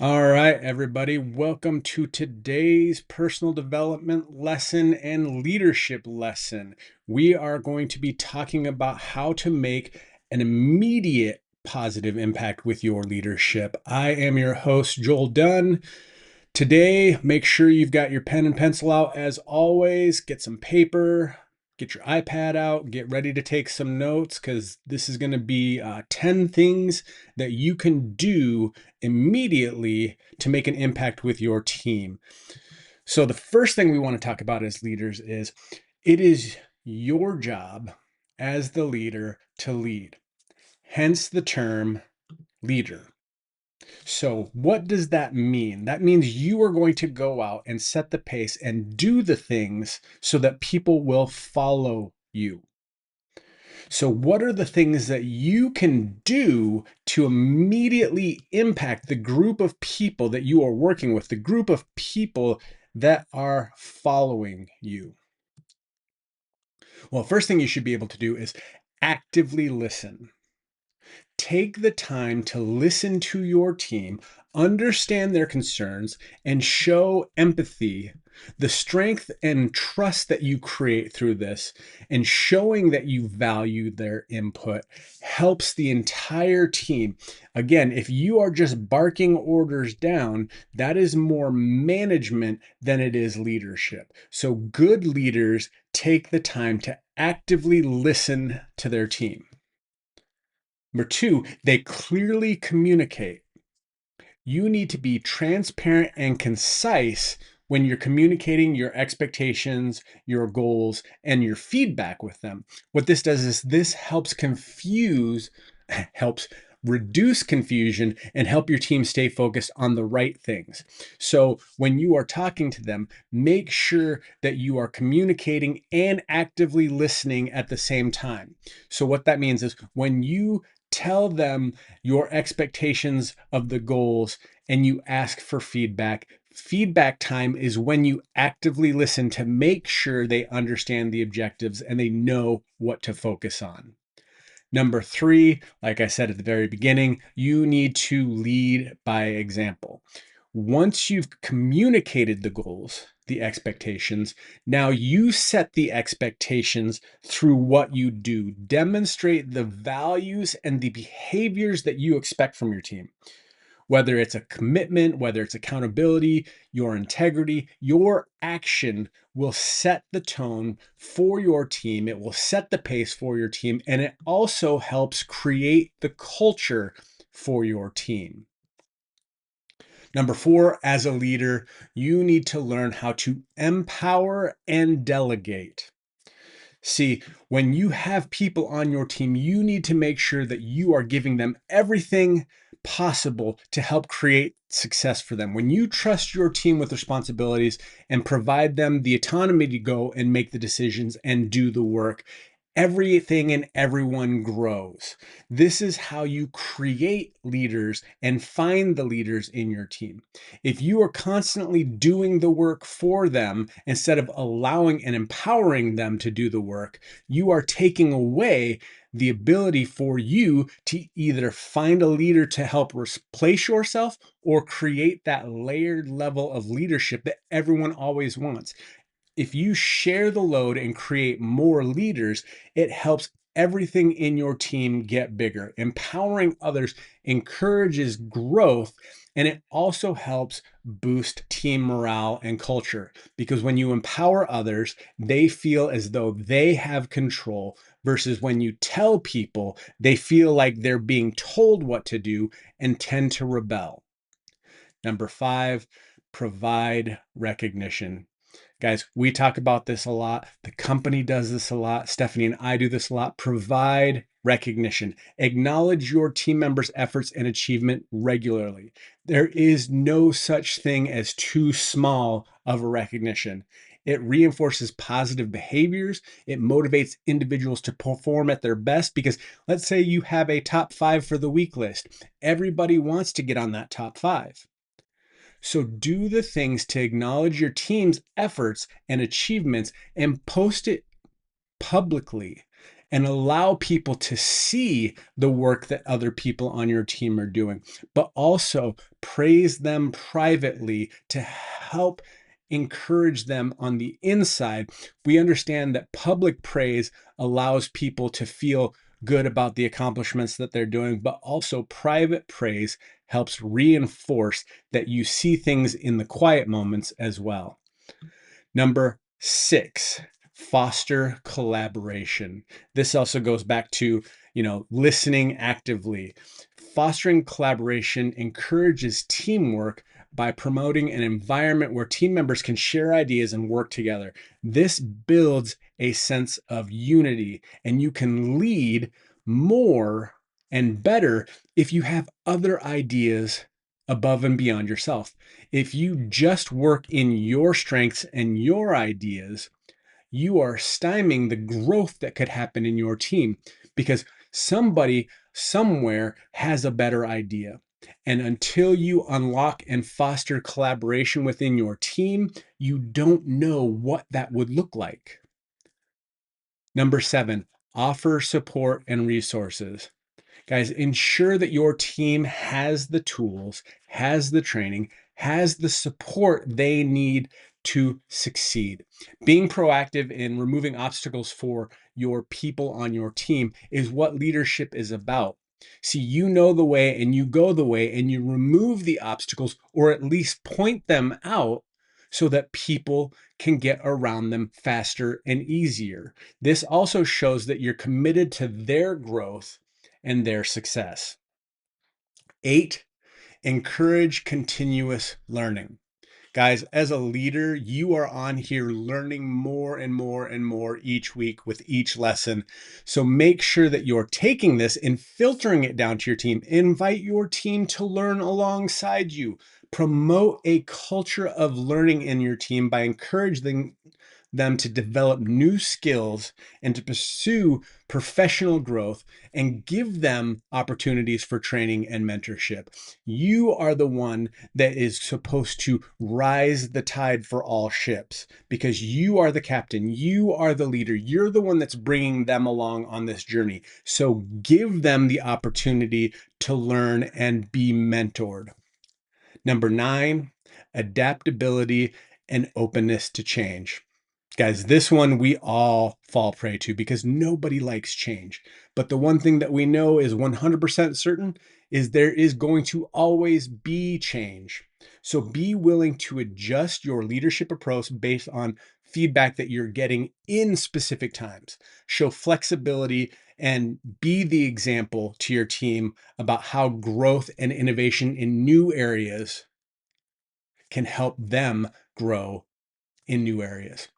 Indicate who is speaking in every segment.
Speaker 1: All right, everybody, welcome to today's personal development lesson and leadership lesson. We are going to be talking about how to make an immediate positive impact with your leadership. I am your host, Joel Dunn. Today, make sure you've got your pen and pencil out as always. Get some paper, get your iPad out, get ready to take some notes because this is going to be 10 things that you can do immediately to make an impact with your team. So, the first thing we want to talk about as leaders is it is your job as the leader to lead, hence the term leader. So, what does that mean? That means you are going to go out and set the pace and do the things so that people will follow you. So, what are the things that you can do to immediately impact the group of people that you are working with, the group of people that are following you? Well, first thing you should be able to do is actively listen. Take the time to listen to your team, understand their concerns, and show empathy. The strength and trust that you create through this and showing that you value their input helps the entire team. Again, if you are just barking orders down, that is more management than it is leadership. So, good leaders take the time to actively listen to their team. Number two, they clearly communicate. You need to be transparent and concise when you're communicating your expectations, your goals, and your feedback with them. What this does is this helps reduce confusion and help your team stay focused on the right things. So when you are talking to them, make sure that you are communicating and actively listening at the same time. So what that means is when you tell them your expectations of the goals and you ask for feedback. Feedback time is when you actively listen to make sure they understand the objectives and they know what to focus on. Number three, like I said at the very beginning, you need to lead by example. Once you've communicated the goals, the expectations, now you set the expectations through what you do. Demonstrate the values and the behaviors that you expect from your team. Whether it's a commitment, whether it's accountability, your integrity, your action will set the tone for your team. It will set the pace for your team. And it also helps create the culture for your team. Number four, as a leader, you need to learn how to empower and delegate. See, when you have people on your team, you need to make sure that you are giving them everything possible to help create success for them. When you trust your team with responsibilities and provide them the autonomy to go and make the decisions and do the work, everything and everyone grows. This is how you create leaders and find the leaders in your team. If you are constantly doing the work for them instead of allowing and empowering them to do the work, you are taking away the ability for you to either find a leader to help replace yourself or create that layered level of leadership that everyone always wants. If you share the load and create more leaders, it helps everything in your team get bigger. Empowering others encourages growth, and it also helps boost team morale and culture because when you empower others, they feel as though they have control versus when you tell people, they feel like they're being told what to do and tend to rebel. Number five, provide recognition. Guys, we talk about this a lot. The company does this a lot. Stephanie and I do this a lot. Provide recognition. Acknowledge your team members' efforts and achievement regularly. There is no such thing as too small of a recognition. It reinforces positive behaviors. It motivates individuals to perform at their best because let's say you have a top five for the week list. Everybody wants to get on that top five. So do the things to acknowledge your team's efforts and achievements and post it publicly. and allow people to see the work that other people on your team are doing, but also praise them privately to help encourage them on the inside. We understand that public praise allows people to feel good about the accomplishments that they're doing, but also private praise helps reinforce that you see things in the quiet moments as well. Number 6, foster collaboration. This also goes back to, listening actively. Fostering collaboration encourages teamwork by promoting an environment where team members can share ideas and work together. This builds a sense of unity, and you can lead more and better if you have other ideas above and beyond yourself. If you just work in your strengths and your ideas, you are stymieing the growth that could happen in your team because somebody somewhere has a better idea. And until you unlock and foster collaboration within your team, you don't know what that would look like. Number 7, offer support and resources. Guys, ensure that your team has the tools, has the training, has the support they need to succeed. Being proactive in removing obstacles for your people on your team is what leadership is about. See, you know the way and you go the way and you remove the obstacles or at least point them out so that people can get around them faster and easier. This also shows that you're committed to their growth and their success. 8, encourage continuous learning. Guys, as a leader, you are on here learning more and more and more each week with each lesson. So make sure that you're taking this and filtering it down to your team. Invite your team to learn alongside you. Promote a culture of learning in your team by encouraging them to develop new skills and to pursue professional growth and give them opportunities for training and mentorship. You are the one that is supposed to rise the tide for all ships because you are the captain, you are the leader, you're the one that's bringing them along on this journey. So give them the opportunity to learn and be mentored. Number 9, adaptability and openness to change. Guys, this one we all fall prey to because nobody likes change. But the one thing that we know is 100% certain is there is going to always be change. So be willing to adjust your leadership approach based on feedback that you're getting in specific times. Show flexibility and be the example to your team about how growth and innovation in new areas can help them grow in new areas.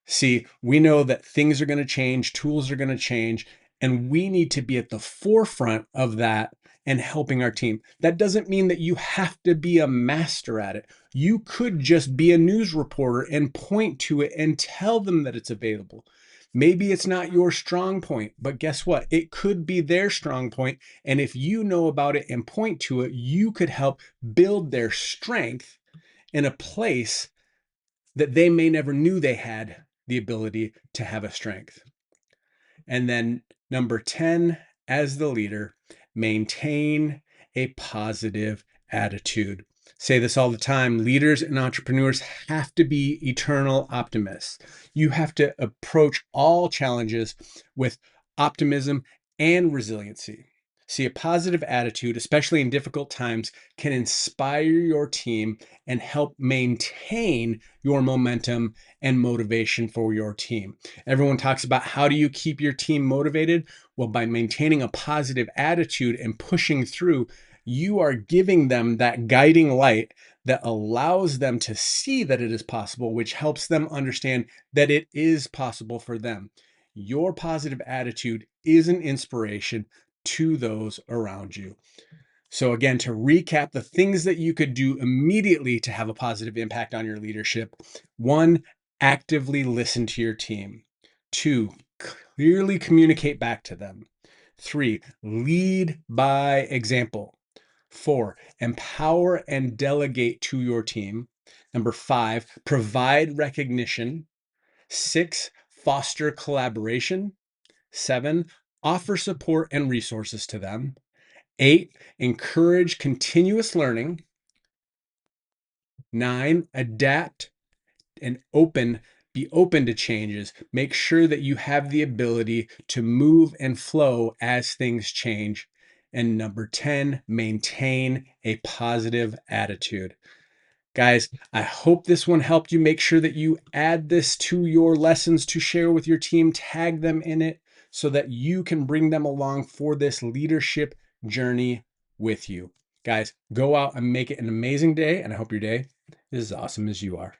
Speaker 1: See, we know that things are going to change, tools are going to change, and we need to be at the forefront of that and helping our team. That doesn't mean that you have to be a master at it. You could just be a news reporter and point to it and tell them that it's available. Maybe it's not your strong point, but guess what? It could be their strong point. And if you know about it and point to it, you could help build their strength in a place that they may never knew they had the ability to have a strength. And then number 10, as the leader, maintain a positive attitude. Say this all the time. Leaders and entrepreneurs have to be eternal optimists. You have to approach all challenges with optimism and resiliency. See, a positive attitude, especially in difficult times, can inspire your team and help maintain your momentum and motivation for your team. Everyone talks about how do you keep your team motivated? Well, by maintaining a positive attitude and pushing through, you are giving them that guiding light that allows them to see that it is possible, which helps them understand that it is possible for them. Your positive attitude is an inspiration to those around you. So, again, to recap the things that you could do immediately to have a positive impact on your leadership: 1, actively listen to your team. 2, clearly communicate back to them. 3, lead by example. 4, empower and delegate to your team. Number 5, provide recognition. 6, foster collaboration. 7, offer support and resources to them. 8, encourage continuous learning. 9, adapt and be open to changes. Make sure that you have the ability to move and flow as things change. And number 10, maintain a positive attitude. Guys, I hope this one helped you. Make sure that you add this to your lessons to share with your team, tag them in it so that you can bring them along for this leadership journey with you. Guys, go out and make it an amazing day, and I hope your day is as awesome as you are.